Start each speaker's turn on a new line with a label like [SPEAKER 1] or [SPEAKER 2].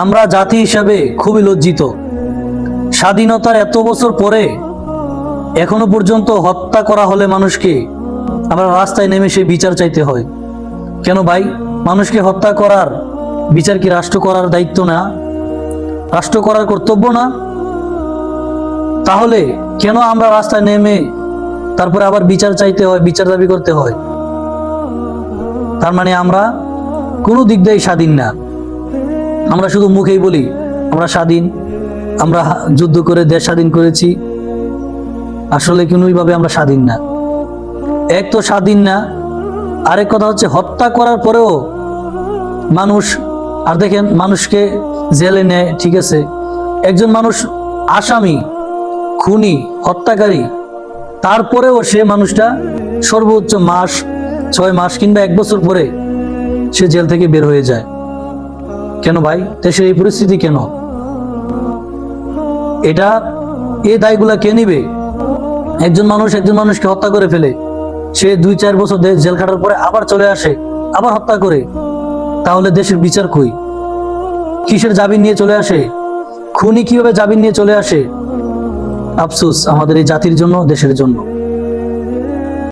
[SPEAKER 1] আমরা জাতি হিসাবে খুবই লজ্জিত। স্বাধীনতার এত বছর পরে এখনো পর্যন্ত হত্যা করা হলে মানুষকে আমরা রাস্তায় নেমে সেই বিচার চাইতে হয়। কেন ভাই? মানুষকে হত্যা করার বিচার কি রাষ্ট্র করার দায়িত্ব না? রাষ্ট্র করার কর্তব্য না? তাহলে কেন আমরা রাস্তায় নেমে তারপরে আবার বিচার চাইতে হয়, বিচার দাবি করতে হয়? তার মানে আমরা কোনো দিক দিয়ে স্বাধীন না। আমরা শুধু মুখেই বলি আমরা স্বাধীন, আমরা যুদ্ধ করে দেশ স্বাধীন করেছি, আসলে কোনোভাবে আমরা স্বাধীন না। এক তো স্বাধীন না, আরেক কথা হচ্ছে হত্যা করার পরেও মানুষ, আর দেখেন মানুষকে জেলে নেয়, ঠিক আছে, একজন মানুষ আসামি, খুনি, হত্যাকারী, তারপরেও সে মানুষটা সর্বোচ্চ 6 মাস কিংবা 1 বছর পরে সে জেল থেকে বের হয়ে যায়। কেন ভাই? দেশের এই পরিস্থিতি কেন? এই দায়গুলা কে নিবে? একজন মানুষকে হত্যা করে ফেলে, সে 2-4 বছর জেল খাটার পরে আবার চলে আসে, আবার হত্যা করে, তাহলে দেশের বিচার কই? কিসের জামিন নিয়ে চলে আসে? খুনি কিভাবে জামিন নিয়ে চলে আসে? আফসোস আমাদের এই জাতির জন্য, দেশের জন্য।